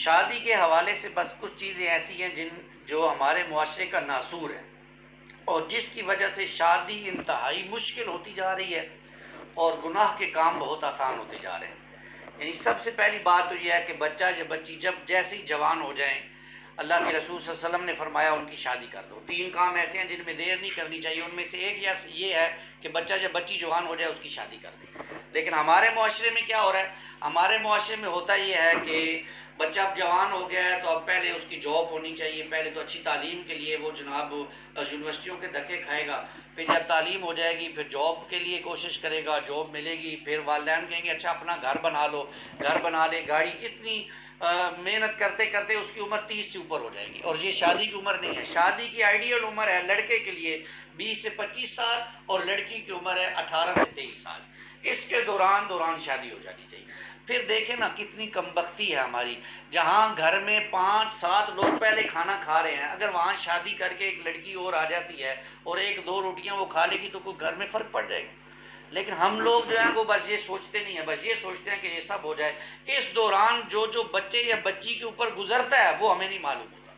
شادی کے حوالے سے بس کچھ چیزیں ایسی ہیں جو ہمارے معاشرے کا ناسور ہے اور جس کی وجہ سے شادی انتہائی مشکل ہوتی جا رہی ہے اور گناہ کے کام بہت آسان ہوتے جا رہے ہیں۔ یعنی سب سے پہلی بات تو یہ ہے کہ بچہ یا بچی جب جیسے ہی جوان ہو جائیں، اللہ کے رسول صلی اللہ علیہ وسلم نے فرمایا ان کی شادی کر دو۔ 3 کام ایسے ہیں جن میں دیر نہیں کرنی چاہیے، ان میں سے ایک یہ ہے کہ بچہ یا بچی جوان ہو جائے اس کی شادی کر دیں۔ لیکن ہمارے معاشرے میں کیا ہو رہا ہے؟ ہمارے معاشرے میں ہوتا یہ ہے کہ بچہ اب جوان ہو گیا ہے تو اب پہلے اس کی جاب ہونی چاہیے، پہلے تو اچھی تعلیم کے لیے وہ جناب یونیورسٹیوں کے دھکے کھائے گا، پھر جب تعلیم ہو جائے گی پھر جاب کے لیے کوشش کرے گا، جاب ملے گی، پھر والدین کہیں گے اچھا اپنا گھر بنا لو، گھر بنا لے، گاڑی، اتنی محنت کرتے کرتے اس کی عمر 30 سے اوپر ہو جائے گی اور یہ شادی کی عمر نہیں ہے۔ شادی کی آئیڈیل عمر ہے لڑکے کے لیے 20 سے 25 سال اور لڑکی کی عمر ہے 18 سے 23 سال۔ اس کے دوران شادی ہو جانی چاہیے۔ پھر دیکھیں نا کتنی کم بختی ہے ہماری، جہاں گھر میں 5-7 لوگ پہلے کھانا کھا رہے ہیں، اگر وہاں شادی کر کے ایک لڑکی اور آ جاتی ہے اور 1-2 روٹیاں وہ کھا لے گی تو کوئی گھر میں فرق پڑ جائے گا۔ لیکن ہم لوگ جو ہیں وہ بس یہ سوچتے نہیں ہیں، بس یہ سوچتے ہیں کہ یہ سب ہو جائے۔ اس دوران جو بچے یا بچی کے اوپر گزرتا ہے وہ ہمیں نہیں معلوم ہوتا۔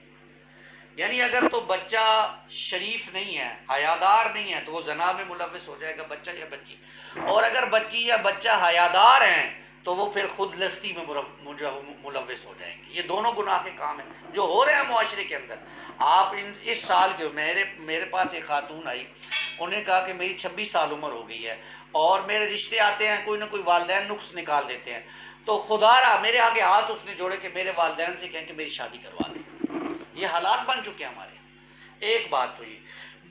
یعنی اگر تو بچہ شریف نہیں ہے، حیادار نہیں ہے تو وہ زنا میں ملوث ہو جائے گا بچہ یا بچی، اور اگر بچی یا بچہ حیادار ہیں تو وہ پھر خود لستی میں ملوث ہو جائیں گے۔ یہ دونوں گناہ کے کام ہیں جو ہو رہے ہیں معاشرے کے اندر۔ آپ اس سال کے میرے پاس ایک خاتون آئی، انہوں نے کہا کہ میری 26 سال عمر ہو گئی ہے اور میرے رشتے آتے ہیں، کوئی نہ کوئی والدین نقص نکال دیتے ہیں، تو خدا را میرے آگے ہاتھ اس نے جوڑے کہ میرے والدین سے کہیں کہ میری شادی کروا دیں۔ یہ حالات بن چکے ہیں ہمارے۔ ایک بات تو یہ،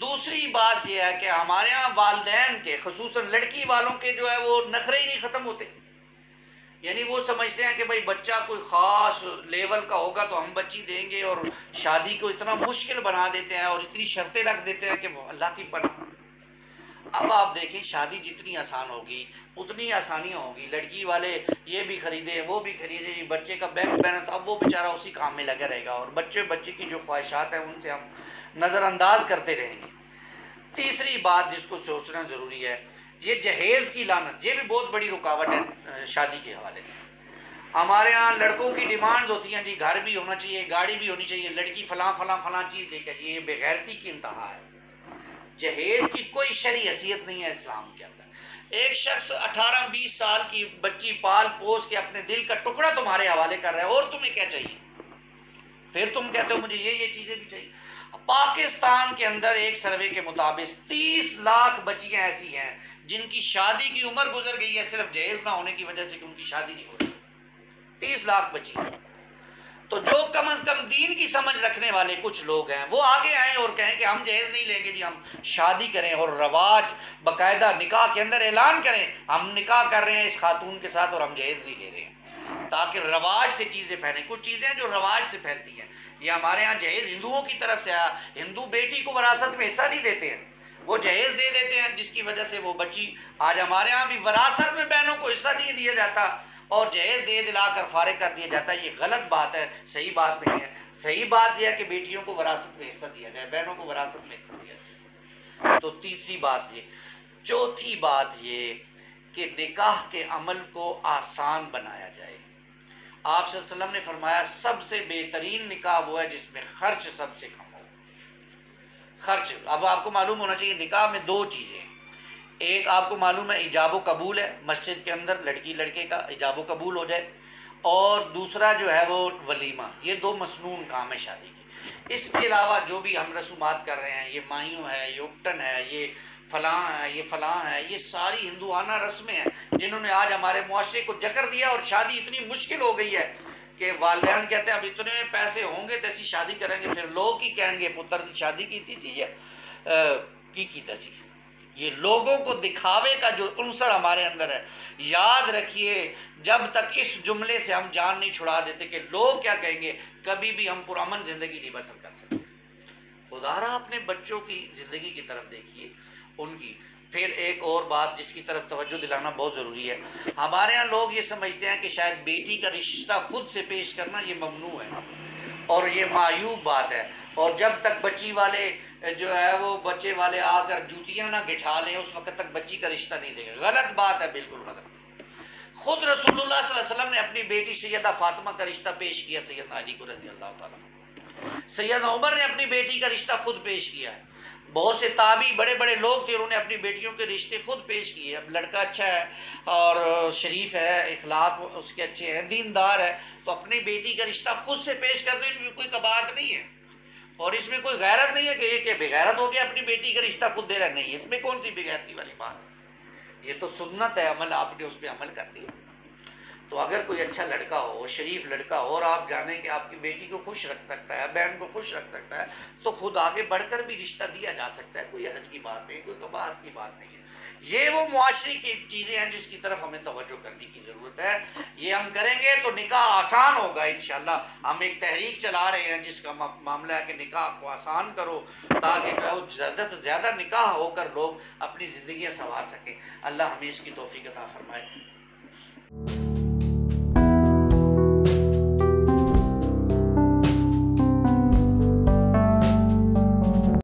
دوسری بات یہ ہے کہ ہمارے ہاں والدین کے خصوصاً لڑکی والوں کے جو ہے وہ نخرے ہی نہیں ختم ہوتے۔ یعنی وہ سمجھتے ہیں کہ بھائی بچہ کوئی خاص لیول کا ہوگا تو ہم بچی دیں گے، اور شادی کو اتنا مشکل بنا دیتے ہیں اور اتنی شرطیں رکھ دیتے ہیں کہ وہ اللہ کی پناہ۔ اب آپ دیکھیں شادی جتنی آسان ہوگی اتنی آسانیاں ہوگی، لڑکی والے یہ بھی خریدے وہ بھی خریدے، جی بچے کا بینک بیلنس، اب وہ بیچارہ اسی کام میں لگا رہے گا اور بچے کی جو خواہشات ہیں ان سے ہم نظر انداز کرتے رہیں گے۔ تیسری بات جس کو سوچنا ضروری ہے، یہ جہیز کی لعنت، یہ بھی بہت بڑی رکاوٹ ہے شادی کے حوالے سے۔ ہمارے ہاں لڑکوں کی ڈیمانڈز ہوتی ہیں، جی گھر بھی ہونا چاہیے، گاڑی بھی ہونی چاہیے، لڑکی فلاں فلاں فلاں چیز لے کے، یہ بے غیرتی کی انتہا ہے۔ جہیز کی کوئی شرعی حیثیت نہیں ہے اسلام کے اندر۔ ایک شخص 18-20 سال کی بچی پال پوس کے اپنے دل کا ٹکڑا تمہارے حوالے کر رہا ہے، اور تمہیں کیا چاہیے؟ پھر تم کہتے ہو مجھے یہ چیزیں بھی چاہیے۔ پاکستان کے اندر ایک سروے کے مطابق 30 لاکھ بچیاں ایسی ہیں جن کی شادی کی عمر گزر گئی ہے صرف جہیز نہ ہونے کی وجہ سے کہ ان کی شادی نہیں ہو رہی۔ 30 لاکھ بچی۔ تو جو کم از کم دین کی سمجھ رکھنے والے کچھ لوگ ہیں وہ آگے آئیں اور کہیں کہ ہم جہیز نہیں لیں گے، جی ہم شادی کریں، اور رواج باقاعدہ نکاح کے اندر اعلان کریں ہم نکاح کر رہے ہیں اس خاتون کے ساتھ اور ہم جہیز نہیں لے رہے ہیں، تاکہ رواج سے چیزیں پھیلیں۔ کچھ چیزیں جو رواج سے پھیلتی ہیں، یہ ہمارے ہاں جہیز ہندوؤں کی طرف سے آیا، ہندو بیٹی کو وراثت میں حصہ نہیں دیتے ہیں، وہ جہیز دے دیتے ہیں جس کی وجہ سے وہ بچی، آج ہمارے ہاں بھی وراثت میں بہنوں کو حصہ نہیں دیا جاتا اور جہیز دے دلا کر فارغ کر دیا جاتا ہے۔ یہ غلط بات ہے، صحیح بات نہیں ہے۔ صحیح بات یہ ہے کہ بیٹیوں کو وراثت میں حصہ دیا جائے، بہنوں کو وراثت میں حصہ دیا جائے۔ تو تیسری بات یہ۔ چوتھی بات یہ کہ نکاح کے عمل کو آسان بنایا جائے۔ آپ صلی اللہ علیہ وسلم نے فرمایا سب سے بہترین نکاح وہ ہے جس میں خرچ سب سے کم ہو۔ خرچ، اب آپ کو معلوم ہونا چاہیے نکاح میں 2 چیزیں، ایک آپ کو معلوم ہے ایجاب و قبول ہے، مسجد کے اندر لڑکی لڑکے کا ایجاب و قبول ہو جائے، اور دوسرا جو ہے وہ ولیمہ۔ یہ 2 مسنون کام ہے شادی کے۔ اس کے علاوہ جو بھی ہم رسومات کر رہے ہیں، یہ مایوں ہے، یہ اپٹن ہے، یہ فلاں ہے، یہ فلاں ہے، یہ ساری ہندوانہ رسمیں ہیں جنہوں نے آج ہمارے معاشرے کو جکر دیا، اور شادی اتنی مشکل ہو گئی ہے کہ والدین کہتے ہیں اب اتنے پیسے ہوں گے تو ایسی شادی کریں گے، پھر لوگ ہی کہیں گے پتر کی شادی کی تھی یا کی تھی۔ یہ لوگوں کو دکھاوے کا جو عنصر ہمارے اندر ہے، یاد رکھیے جب تک اس جملے سے ہم جان نہیں چھڑا دیتے کہ لوگ کیا کہیں گے، کبھی بھی ہم پرامن زندگی نہیں بسر کر سکتے۔ خدا را اپنے بچوں کی زندگی کی طرف دیکھیے، ان کی۔ پھر ایک اور بات جس کی طرف توجہ دلانا بہت ضروری ہے، ہمارے ہاں لوگ یہ سمجھتے ہیں کہ شاید بیٹی کا رشتہ خود سے پیش کرنا یہ ممنوع ہے اور یہ معیوب بات ہے، اور جب تک بچی والے جو ہے وہ بچے والے آ کر جوتیاں نہ گٹھا لیں اس وقت تک بچی کا رشتہ نہیں دیں گے۔ غلط بات ہے، بالکل غلط۔ خود رسول اللہ صلی اللہ علیہ وسلم نے اپنی بیٹی سیدہ فاطمہ کا رشتہ پیش کیا سیدنا علی کو رضی اللہ تعالیٰ عنہ۔ سیدنا عمر نے اپنی بیٹی کا رشتہ خود پیش کیا ہے۔ بہت سے تابعی بڑے بڑے لوگ تھے، انہوں نے اپنی بیٹیوں کے رشتے خود پیش کیے۔ اب لڑکا اچھا ہے اور شریف ہے، اخلاق اس کے اچھے ہیں، دیندار ہے، تو اپنی بیٹی کا رشتہ خود سے پیش کرنے میں کوئی کباہت نہیں ہے، اور اس میں کوئی غیرت نہیں ہے کہ یہ بغیرت ہو گیا اپنی بیٹی کا رشتہ خود دے رہا نہیں ہے، اس میں کون سی بغیرتی والی بات ہے؟ یہ تو سنت ہے، عمل آپ نے اس پہ عمل کر دیا۔ تو اگر کوئی اچھا لڑکا ہو، شریف لڑکا ہو، اور آپ جانیں کہ آپ کی بیٹی کو خوش رکھ سکتا ہے، بہن کو خوش رکھ سکتا ہے، تو خود آگے بڑھ کر بھی رشتہ دیا جا سکتا ہے، کوئی حرج کی بات نہیں، کوئی کباہت کی بات نہیں ہے۔ یہ وہ معاشرے کی چیزیں ہیں جس کی طرف ہمیں توجہ کرنے کی ضرورت ہے۔ یہ ہم کریں گے تو نکاح آسان ہوگا انشاءاللہ۔ ہم ایک تحریک چلا رہے ہیں جس کا معاملہ ہے کہ نکاح کو آسان کرو، تاکہ جو ہے وہ زیادہ سے زیادہ نکاح ہو کر لوگ اپنی زندگیاں سنوار سکیں۔ اللہ ہمیں اس کی توفیق عطا فرمائے۔